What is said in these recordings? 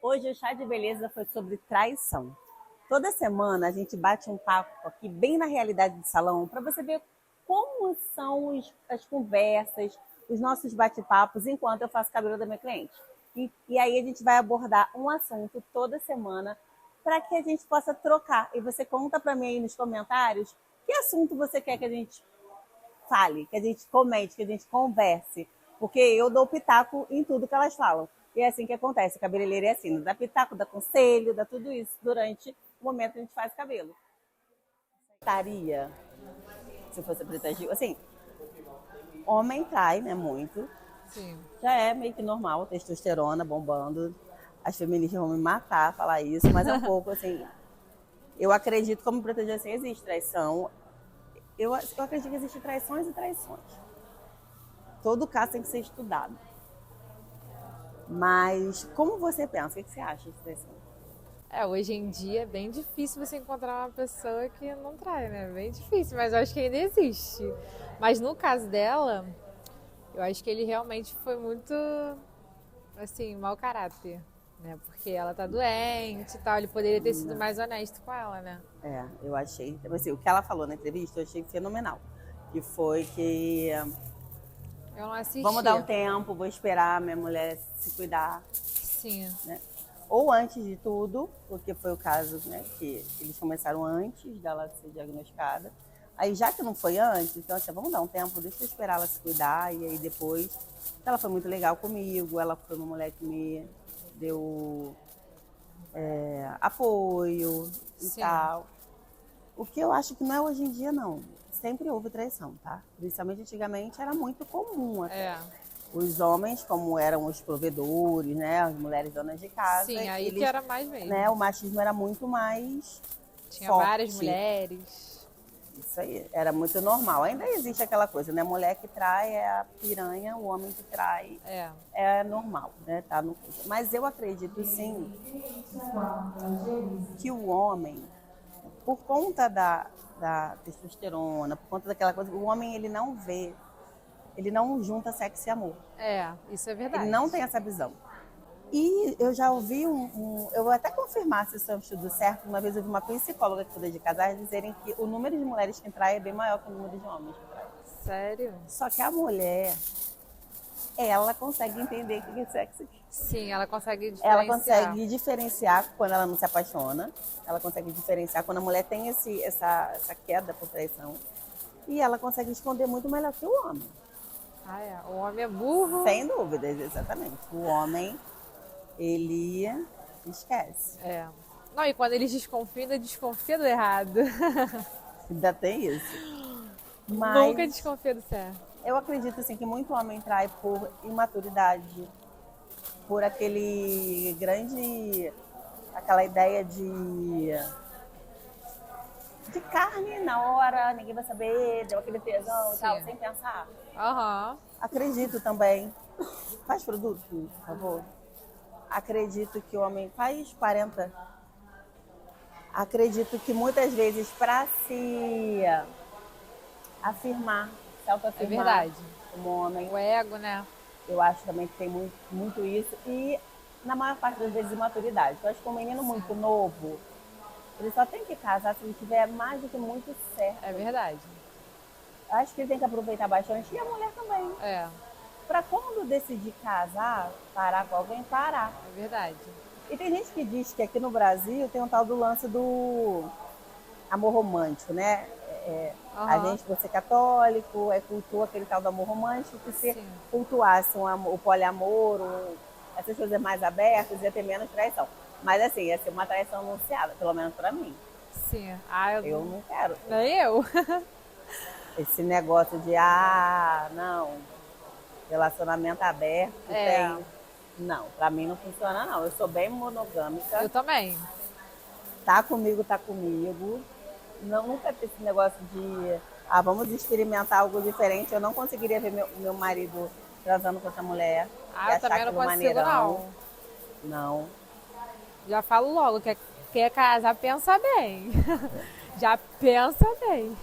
Hoje o chá de beleza foi sobre traição. Toda semana a gente bate um papo aqui bem na realidade do salão para você ver como são as conversas, os nossos bate-papos enquanto eu faço cabelo da minha cliente. E aí a gente vai abordar um assunto toda semana para que a gente possa trocar. E você conta para mim aí nos comentários que assunto você quer que a gente fale, que a gente comente, que a gente converse. Porque eu dou pitaco em tudo que elas falam. E é assim que acontece. A cabeleireira é assim, dá pitaco, dá conselho, dá tudo isso durante o momento que a gente faz cabelo. Estaria, se fosse Preta Gil, assim, homem trai, né, muito. Sim. Já é meio que normal, testosterona bombando. As feministas vão me matar falar isso, mas é um pouco assim. Eu acredito, como Preta Gil, assim, existe traição. Eu acredito que existem traições e traições. Todo caso tem que ser estudado. Mas como você pensa? O que você acha de traição? Hoje em dia é bem difícil você encontrar uma pessoa que não trai, né? Bem difícil, mas eu acho que ainda existe. Mas no caso dela, eu acho que ele realmente foi muito, assim, mau caráter, né? Porque ela tá doente e tal, ele poderia ter sido mais honesto com ela, né? Eu achei, assim, o que ela falou na entrevista eu achei fenomenal. Que foi que Eu não vamos assisti. dar um tempo, vou esperar minha mulher se cuidar, Sim, né? Ou antes de tudo, porque foi o caso, né, que eles começaram antes dela ser diagnosticada. Aí já que não foi antes, então assim, vamos dar um tempo, deixa eu esperar ela se cuidar e aí depois. Ela foi muito legal comigo, ela foi uma mulher que me deu apoio e sim. tal. O que eu acho que não é hoje em dia, não. Sempre houve traição, tá? Principalmente antigamente era muito comum até. É. Os homens, como eram os provedores, né, as mulheres donas de casa, Sim, aí que eles, era mais mesmo. né, o machismo era muito mais Tinha várias forte. mulheres. Isso aí, era muito normal. Ainda existe aquela coisa, né? Mulher que trai é a piranha, o homem que trai É. é normal, né? Tá no... Mas eu acredito sim que o homem, por conta da testosterona, por conta daquela coisa, o homem ele não vê, ele não junta sexo e amor. Isso é Ele verdade. não tem essa visão. E eu já ouvi eu vou até confirmar se isso é um estudo certo, uma vez eu vi uma psicóloga que cuida de casais dizerem que o número de mulheres que traem é bem maior que o número de homens que traem. Sério? Só que a mulher, ela consegue entender o que é sexo. Sim, ela consegue Ela diferenciar. consegue diferenciar quando ela não se apaixona, ela consegue diferenciar quando a mulher tem essa queda por traição, e ela consegue esconder muito melhor que o homem. O homem é burro. Sem dúvidas, exatamente. O homem, ele esquece. É. Não, e quando eles desconfiam, ainda desconfia do errado. Ainda tem isso. Nunca Mas desconfia do certo. eu acredito assim, que muito homem trai por imaturidade, por aquela ideia de carne na hora, ninguém vai saber, deu aquele tesão e tal, Sim. sem pensar. Aham. Acredito também. Faz produto, por favor. Acredito que o homem faz 40. Acredito que muitas vezes para se afirmar, se É autoafirmar verdade. como homem, O ego, né? eu acho também que tem muito, muito isso. E na maior parte das vezes imaturidade. Eu acho que um menino muito novo, ele só tem que casar se ele tiver mais do que muito É certo. verdade. Eu acho que ele tem que aproveitar bastante, e a mulher também. É Para quando decidir casar, parar com alguém, parar. verdade. E tem gente que diz que aqui no Brasil tem um tal do lance do amor romântico, né? A Aham. gente, por ser católico, cultua aquele tal do amor romântico, que se Sim. cultuasse o poliamor, essas coisas mais abertas, ia ter menos traição. Mas assim, ia ser uma traição anunciada, pelo menos para mim. Sim. Eu não quero Nem eu. esse negócio de, não, relacionamento aberto É. tem. Não, para mim não funciona não. Eu sou bem monogâmica. Eu também. Tá comigo, tá comigo. Não, nunca tem esse negócio de, vamos experimentar algo diferente. Eu não conseguiria ver meu marido transando com essa mulher e Eu achar também não aquilo consigo, maneirão. não. Não. Já falo logo, quer casar, pensa bem. Já pensa bem.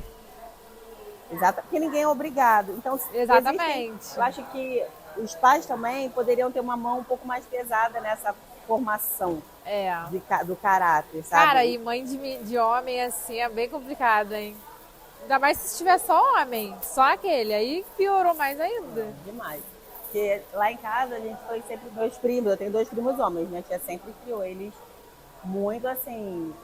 Exato, porque ninguém é obrigado. Então, Exatamente. eu acho que os pais também poderiam ter uma mão um pouco mais pesada formação É. do caráter, sabe? Cara, e mãe de homem, assim, é bem complicado, hein? Ainda mais se tiver só homem, só aquele. Aí piorou mais ainda. Demais. Porque lá em casa a gente foi sempre 2 primos, eu tenho 2 primos homens, minha tia sempre criou eles muito assim,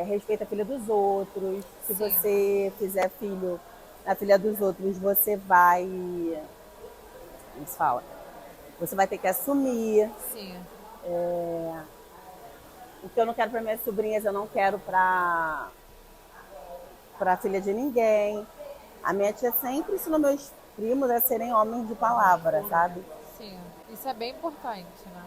respeita a filha dos outros. Se Sim. você fizer filho na filha dos outros, você vai. Como se fala? Você vai ter que assumir. Sim. O que eu não quero para minhas sobrinhas, eu não quero para filha de ninguém. A minha tia sempre ensinou meus primos a serem homens de palavra, sabe? Sim. Isso é bem importante, né?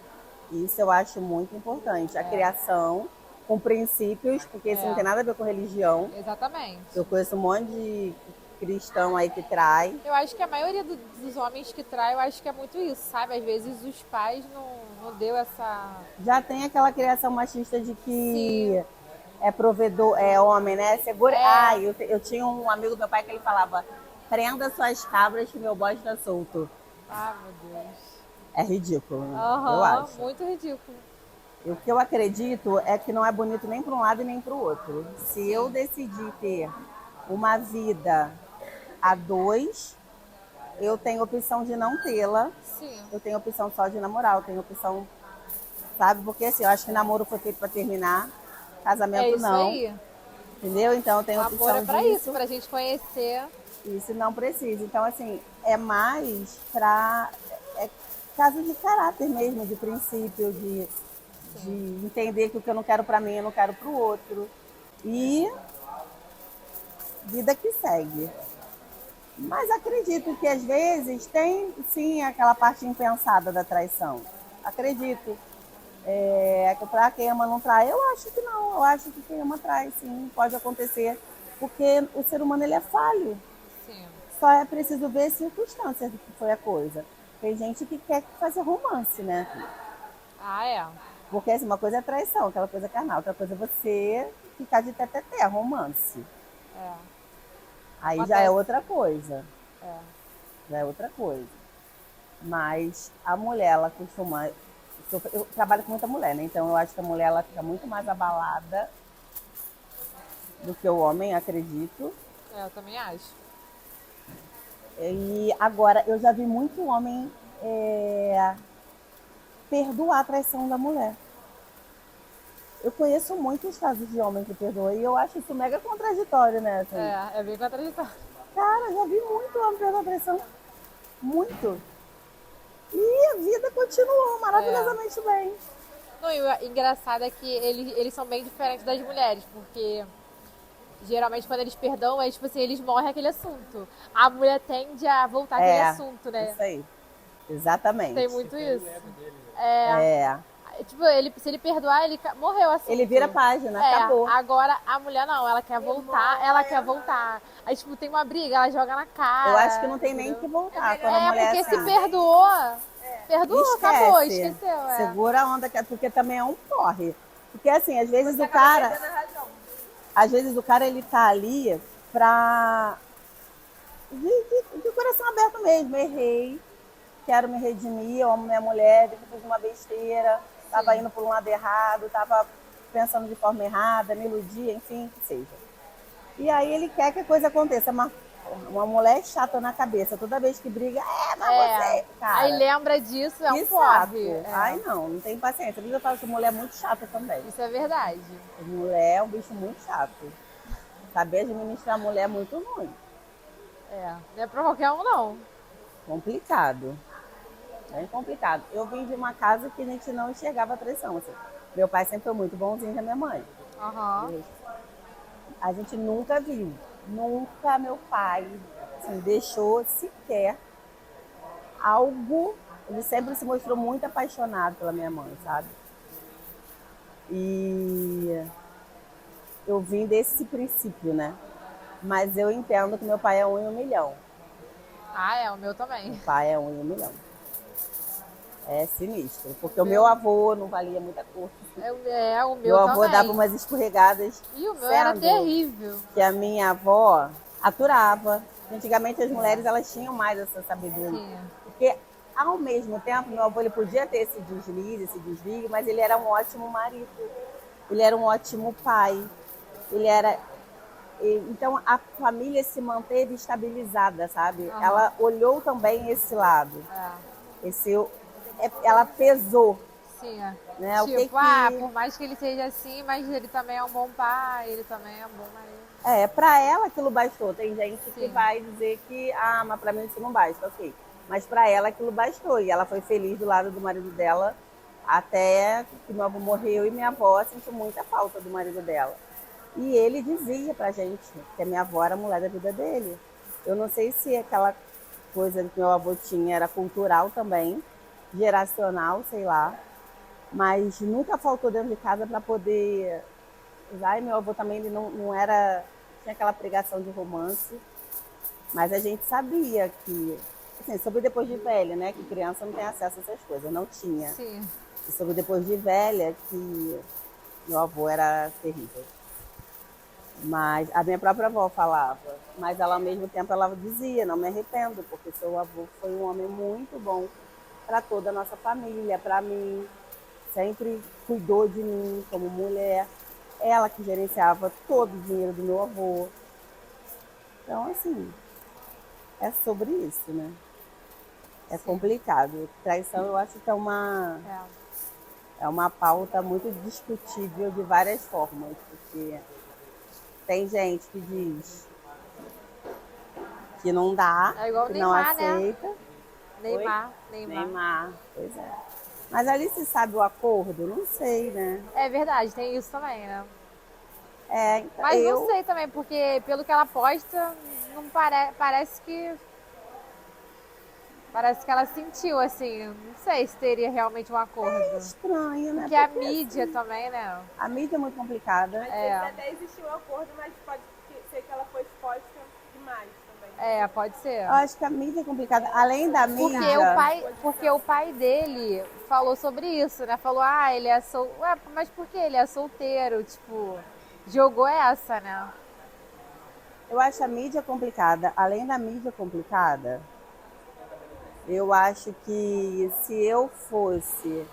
Isso eu acho muito importante. A criação com princípios, porque isso não tem nada a ver com religião. Exatamente. Eu conheço um monte de cristão aí que trai. Eu acho que a maioria dos homens que trai, eu acho que é muito isso, sabe? Às vezes os pais não deu essa... Já tem aquela criação machista de que Sim. é provedor, é homem, né? Segura. Eu tinha um amigo do meu pai que ele falava: prenda suas cabras que meu bode tá solto. Ah, meu Deus. É ridículo, né? Aham, Eu acho. muito ridículo. E o que eu acredito é que não é bonito nem para um lado e nem para o outro. Se eu decidir ter uma vida a 2, eu tenho opção de não tê-la. Sim. Eu tenho opção só de namorar, eu tenho opção, sabe? Porque assim, eu acho que namoro foi feito para terminar, casamento É isso não. aí. Entendeu? Então eu tenho O opção amor é pra disso. isso, pra gente conhecer. Isso não precisa. Então, assim, é mais para caso de caráter mesmo, de princípio, de entender que o que eu não quero para mim, eu não quero para o outro. E vida que segue. Mas acredito que às vezes tem sim aquela parte impensada da traição. Acredito. Que para quem ama não trai, eu acho que não. Eu acho que quem ama trai, sim, pode acontecer. Porque o ser humano ele é falho. Sim. Só é preciso ver circunstâncias do que foi a coisa. Tem gente que quer fazer romance, né? Ah, é. Porque assim, uma coisa é traição, aquela coisa carnal. Outra coisa é você ficar de tete-a-tete, romance. É. Aí já Acontece. é outra coisa. É. Já é outra coisa. Mas a mulher, ela costuma... Eu trabalho com muita mulher, né? Então eu acho que a mulher, ela fica muito mais abalada do que o homem, acredito. Eu também acho. E agora, eu já vi muito homem perdoar a traição da mulher. Eu conheço muitos casos de homem que perdoa e eu acho isso mega contraditório, né? Assim, É bem contraditório. cara, já vi muito homem perdoar a traição. Muito. E a vida continuou maravilhosamente bem. Não, e o engraçado é que eles são bem diferentes das mulheres, porque geralmente quando eles perdoam, é tipo assim, eles morrem aquele assunto. A mulher tende a voltar aquele assunto, né? Isso aí. Exatamente. Tem muito isso. Tipo, se ele perdoar, ele morreu assim. Ele vira página, acabou. Agora a mulher não, ela quer voltar, ela quer voltar. Aí, tipo, tem uma briga, ela joga na cara. Eu acho que não tem nem que voltar. Quando a mulher porque assim, se perdoou, acabou, esqueceu. Segura a onda, porque também é um corre. Porque assim, às vezes o cara. Às vezes o cara ele tá ali pra. De coração aberto mesmo, errei. Quero me redimir, eu amo minha mulher, fiz uma besteira, estava indo por um lado errado, estava pensando de forma errada, me iludia, enfim, que seja. E aí ele quer que a coisa aconteça, mas uma mulher chata na cabeça, toda vez que briga, você, cara. Aí lembra disso, é um porre. Ai, não tem paciência. Às vezes eu falo que mulher é muito chata também. Isso é verdade. Mulher é um bicho muito chato. Saber administrar a mulher é muito ruim. Não é pra qualquer um, não. Complicado. Bem complicado. Eu vim de uma casa que a gente não enxergava a traição. Assim. Meu pai sempre foi muito bonzinho com a minha mãe. Uhum. A gente nunca viu. Nunca meu pai assim, deixou sequer algo. Ele sempre se mostrou muito apaixonado pela minha mãe, sabe? E eu vim desse princípio, né? Mas eu entendo que meu pai é 1 em 1 milhão. O meu também. Meu pai é 1 em 1 milhão. É sinistro, porque o meu avô não valia muita coisa. O meu avô também. dava umas escorregadas. E o meu era terrível. Que a minha avó aturava. Antigamente as mulheres elas tinham mais essa sabedoria. Sim. Porque ao mesmo tempo, meu avô ele podia ter esse deslize, esse desligue, mas ele era um ótimo marido, ele era um ótimo pai, ele era... Então a família se manteve estabilizada, sabe? Aham. Ela olhou também esse lado, É. ela pesou, Sim, né? O que tipo, por mais que ele seja assim, mas ele também é um bom pai, ele também é um bom marido. para ela aquilo bastou. Tem gente que Sim. vai dizer que, mas para mim isso não basta, ok. Mas para ela aquilo bastou e ela foi feliz do lado do marido dela até que meu avô morreu e minha avó sentiu muita falta do marido dela. E ele dizia pra gente que a minha avó era a mulher da vida dele. Eu não sei se aquela coisa que meu avô tinha era cultural também, geracional, sei lá, mas nunca faltou dentro de casa para poder usar. E meu avô também ele não era, tinha aquela pregação de romance, mas a gente sabia que, assim, sobre depois de velha, né, que criança não tem acesso a essas coisas, não tinha. Sim. E sobre depois de velha que meu avô era terrível. Mas a minha própria avó falava, mas ela ao mesmo tempo ela dizia, não me arrependo, porque seu avô foi um homem muito bom para toda a nossa família, para mim, sempre cuidou de mim como mulher, ela que gerenciava todo o dinheiro do meu avô. Então, assim, é sobre isso, né? É complicado. Traição eu acho que é uma pauta muito discutível de várias formas, porque tem gente que diz que não dá, É igual que Neymar, não aceita. Neymar. Neymar, pois é. Mas ali se sabe o acordo? Não sei, né? É verdade, tem isso também, né? Então, mas não sei também, porque pelo que ela posta, não parece que ela sentiu, assim, não sei se teria realmente um acordo. É estranho, né? Porque a mídia assim, também, né? A mídia é muito complicada. Mas até existiu um acordo, mas pode ser que ela foi exposta demais também. Pode ser. Eu acho que a mídia é complicada. Além da mídia... Porque o pai dele falou sobre isso, né? Falou, ele é solteiro. Ué, mas por que ele é solteiro? Tipo, jogou essa, né? Eu acho a mídia complicada. Além da mídia complicada, eu acho que se eu fosse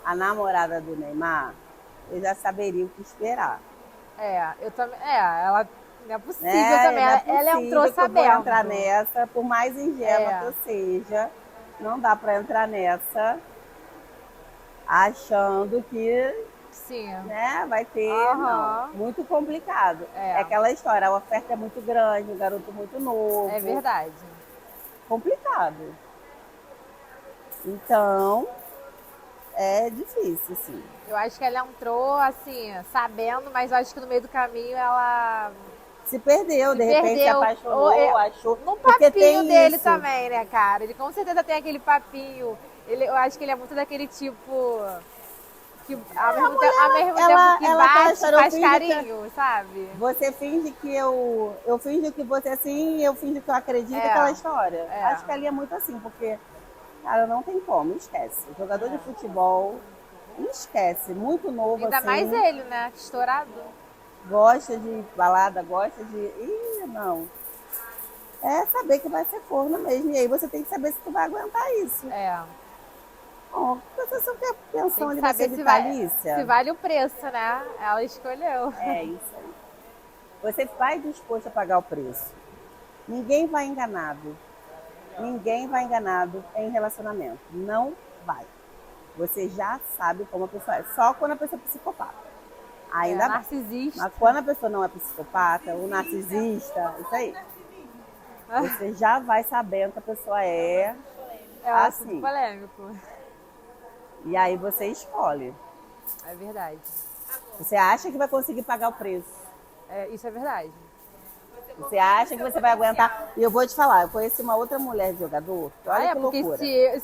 a namorada do Neymar, eu já saberia o que esperar. Eu também. Ela não é possível também. Ela é um trouxa aberto. Eu vou entrar nessa, por mais ingênua que eu seja, não dá para entrar nessa achando que sim, né, vai ter. Não, muito complicado. É aquela história, a oferta é muito grande, um garoto muito novo. É verdade. Complicado. Então, é difícil, sim. Eu acho que ela entrou, assim, sabendo, mas eu acho que no meio do caminho ela... Se perdeu, de repente se apaixonou, achou... No papinho dele isso também, né, cara? Ele com certeza tem aquele papinho. Eu acho que ele é muito daquele tipo... que ao mesmo tempo que bate, faz carinho, sabe? Você finge que eu finjo que você é assim, eu finjo que eu acredito naquela história. Acho que ali é muito assim, porque, cara, não tem como, esquece. Jogador de futebol, esquece, muito novo ainda assim. Mais ele, né? Estourado. Gosta de balada, gosta de... Ih, não. É saber que vai ser corno mesmo. E aí você tem que saber se tu vai aguentar isso. Bom, a sensação que a pensão ali vai ser vitalícia. Se vale o preço, né? Ela escolheu. É isso aí. Você vai disposto a pagar o preço. Ninguém vai enganado. Ninguém vai enganado em relacionamento. Não vai. Você já sabe como a pessoa é. Só quando a pessoa é psicopata. Ainda narcisista. Mas quando a pessoa não é psicopata, o narcisista, isso aí. Você já vai sabendo que a pessoa é assim. Polêmico. E aí você escolhe. É verdade. Você acha que vai conseguir pagar o preço. Isso é verdade. Você acha que você vai aguentar. E eu vou te falar, eu conheci uma outra mulher de jogador. Olha que loucura. Porque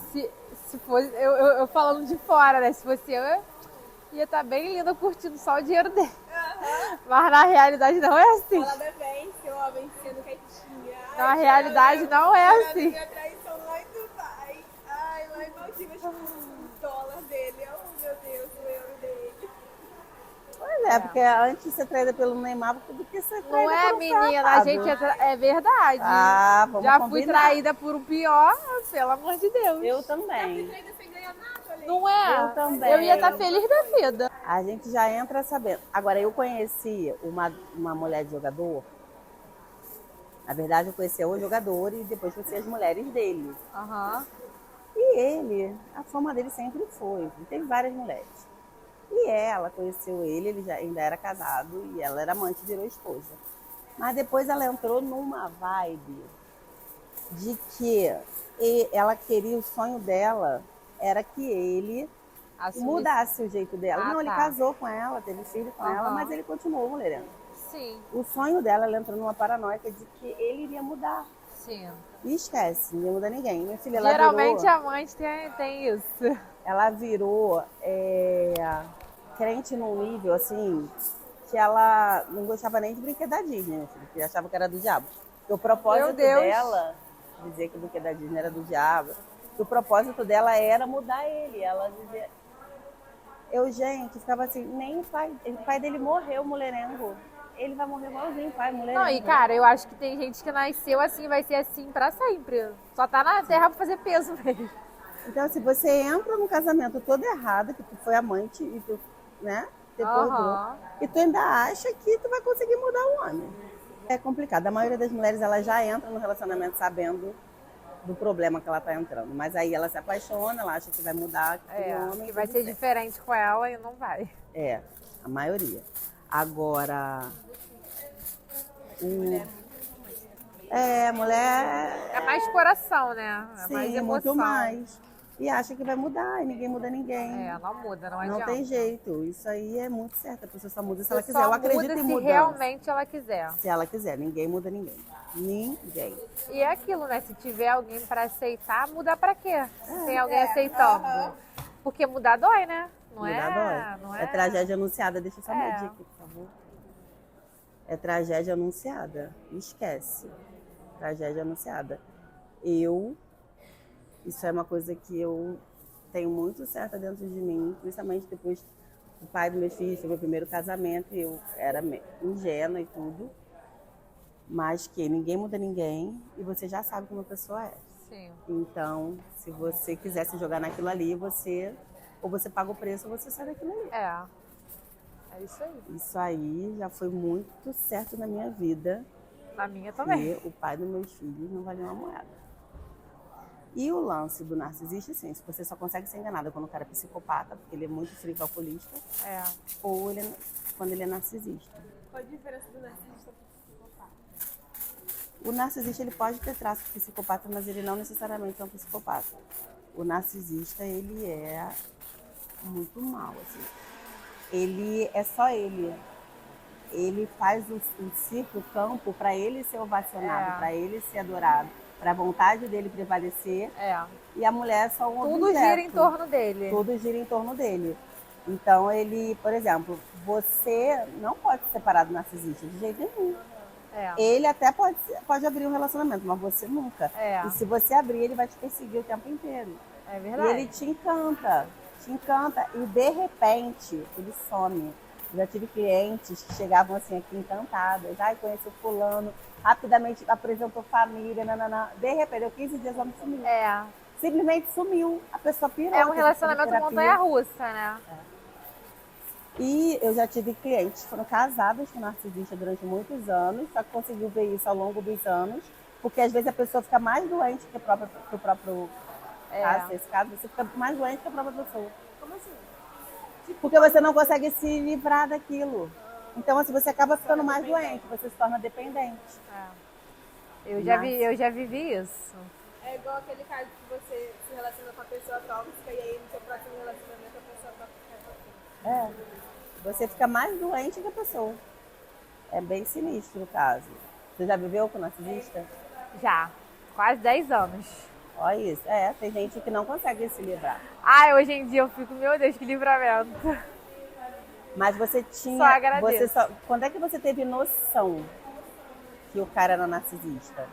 se fosse, eu falando de fora, né? Se fosse eu ia estar bem linda curtindo só o dinheiro dele. Mas na realidade não é assim. Ela bem, seu homem sendo quietinha. Na realidade não é assim. Minha traição lá em Dubai. Lá em Maldivas, o dólar dele. Oh, meu Deus, o euro dele. Pois mulher, porque antes de ser traída pelo Neymar, do que ser traída Não é, por um menina, a safado. gente é verdade. Ah, vamos Já combinar. fui traída por um pior, pelo amor de Deus. Eu também. Traída sem ganhar nada, olha aí. Não é? Eu também. Eu ia estar feliz da vida. A gente já entra sabendo. Agora, eu conheci uma mulher de jogador. Na verdade, eu conheci o jogador e depois conheci as mulheres dele. Aham. E ele, a fama dele sempre foi. Ele teve várias mulheres. E ela conheceu ele já ainda era casado e ela era amante, virou esposa. Mas depois ela entrou numa vibe de que ela queria, o sonho dela era que ele mudasse o jeito dela. Ah, Não, ele tá. casou com ela, teve filho com ela, Aham. mas ele continuou mulherando. Sim, O sonho dela, ela entrou numa paranoica de que ele iria mudar. sim. E esquece, não ia mudar ninguém. Minha filha, ela Geralmente virou, a mãe tem isso. ela virou crente num nível assim que ela não gostava nem de brinquedo da Disney, minha filha, porque achava que era do diabo. Porque o propósito Meu Deus. dela, dizer que o brinquedo da Disney era do diabo, que o propósito dela era mudar ele. Ela dizia. Gente, ficava assim, nem o pai dele morreu, mulherengo. Ele vai morrer igualzinho, pai, mulherengo. Não, e cara, eu acho que tem gente que nasceu assim, vai ser assim pra sempre. Só tá na terra pra fazer peso mesmo. Então, se você entra num casamento todo errado, que tu foi amante e tu, né, depois Aham. e tu ainda acha que tu vai conseguir mudar o homem. É complicado. A maioria das mulheres, ela já entra no relacionamento sabendo do problema que ela tá entrando. Mas aí ela se apaixona, ela acha que vai mudar aquele homem. Que vai tudo ser certo. diferente com ela e não vai. É, a maioria. Agora, mulher É mais coração, né? É sim, mais é muito emoção. mais. E acha que vai mudar, e ninguém muda ninguém. É, não muda, não Não adianta. tem jeito. Isso aí é muito certo. A pessoa só muda se ela Você quiser. só Eu acredito muda em se mudança. realmente ela quiser. Se ela quiser. Ninguém muda ninguém. Ninguém. E é aquilo, né? Se tiver alguém pra aceitar, mudar pra quê? Se tem alguém aceitando. Porque mudar dói, né? Não Mudar é? dói. Não É tragédia anunciada. Deixa eu só É. medir aqui, por favor. É tragédia anunciada. Esquece. Tragédia anunciada. Isso é uma coisa que eu tenho muito certa dentro de mim, principalmente depois do pai dos meus filhos, foi meu primeiro casamento, e eu era ingênua e tudo, mas que ninguém muda ninguém e você já sabe como a pessoa é. Sim. Então, se você quiser se jogar naquilo ali, ou você paga o preço ou você sai daquilo ali. É. É isso aí. Isso aí já foi muito certo na minha vida, Na minha também. que o pai dos meus filhos não valia uma moeda. E o lance do narcisista, assim, se você só consegue ser enganada quando o cara é psicopata, porque ele é muito frio calculista, É. ou quando ele é narcisista. Qual a diferença do narcisista pro psicopata? O narcisista, ele pode ter traços de psicopata, mas ele não necessariamente é um psicopata. O narcisista, ele é muito mal, assim. Ele é só ele. Ele faz o circo, o campo, para ele ser ovacionado, para ele ser adorado, para a vontade dele prevalecer. É. E a mulher é só um Tudo objeto. gira em torno dele. Tudo gira em torno dele. Então, ele, por exemplo, você não pode se separar do narcisista de jeito nenhum. É. Ele até pode abrir um relacionamento, mas você nunca. É. E se você abrir, ele vai te perseguir o tempo inteiro. É E verdade. ele te encanta, e de repente ele some. Eu já tive clientes que chegavam assim aqui encantadas, ai, conheci o fulano, rapidamente apresentou família, nananã. De repente, deu 15 dias, o homem sumiu. É. Simplesmente sumiu, a pessoa pirou. É um teve que fazer relacionamento terapia. montanha-russa, né? E eu já tive clientes que foram casados com narcisista durante muitos anos, só que conseguiu ver isso ao longo dos anos, porque às vezes a pessoa fica mais doente que o próprio caso, nesse caso, você fica mais doente que a própria pessoa. Como assim? Porque você não consegue se livrar daquilo. Então, assim, você acaba ficando mais doente, você se torna dependente. É. Eu já vivi isso. É igual aquele caso que você se relaciona com a pessoa tóxica e aí no seu próximo relacionamento a pessoa tóxica é você. Você fica mais doente que a pessoa. É bem sinistro o caso. Você já viveu com narcisista? Já. Quase 10 anos. Olha isso. Tem gente que não consegue se livrar. Ai, hoje em dia eu fico, meu Deus, que livramento. Mas você tinha... Só agradeço. Quando é que você teve noção que o cara era narcisista?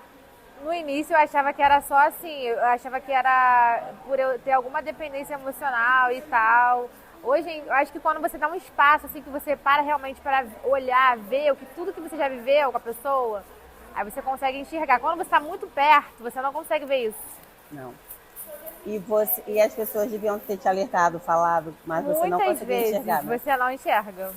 No início eu achava que era só assim, eu achava que era por eu ter alguma dependência emocional e tal. Hoje, eu acho que quando você dá um espaço, assim, que você para realmente para olhar, ver tudo que você já viveu com a pessoa, aí você consegue enxergar. Quando você está muito perto, você não consegue ver isso. Não. E as pessoas deviam ter te alertado, falado, mas você não Muitas conseguia vezes enxergar, né? você não enxerga.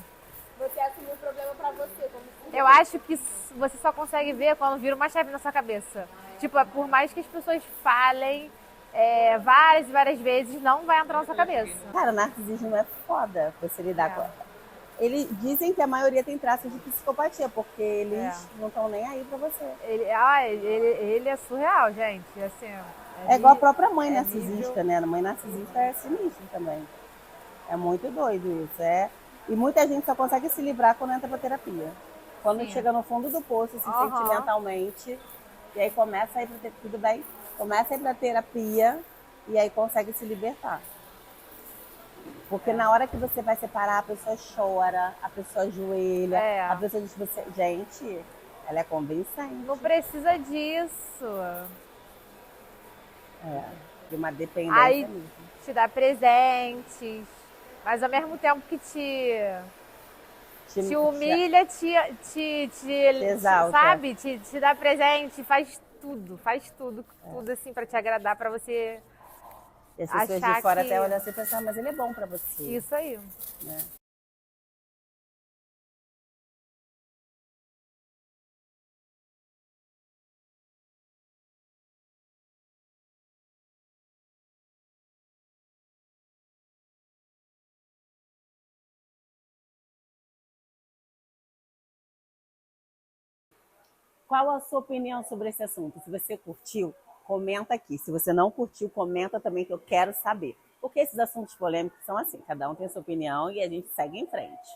Você assumiu o problema pra você, como se Eu acho que você só consegue ver quando vira uma chave na sua cabeça. Tipo, por mais que as pessoas falem várias e várias vezes, não vai entrar na sua cabeça. Cara, narcisismo é foda você lidar com. Eles dizem que a maioria tem traços de psicopatia, porque eles não estão nem aí pra você. Ele é surreal, gente. Assim, É igual a própria mãe é narcisista, né? A mãe narcisista é sinistra também. É muito doido isso. E muita gente só consegue se livrar quando entra pra terapia. Quando Sim. chega no fundo do poço, se sente mentalmente, e aí começa a ir pra tudo bem, começa a ir pra terapia e aí consegue se libertar. Porque na hora que você vai separar, a pessoa chora, a pessoa ajoelha, a pessoa diz você, gente, ela é convincente. Não precisa disso. De uma dependência Aí mesmo. te dá presentes, mas ao mesmo tempo que te humilha, te exalta. sabe? Te dá presente, faz tudo assim pra te agradar, pra você E as pessoas achar de fora que... até olham assim e pensam, mas ele é bom pra você. Isso aí. Né? Qual a sua opinião sobre esse assunto? Se você curtiu, comenta aqui. Se você não curtiu, comenta também que eu quero saber. Porque esses assuntos polêmicos são assim, cada um tem a sua opinião e a gente segue em frente.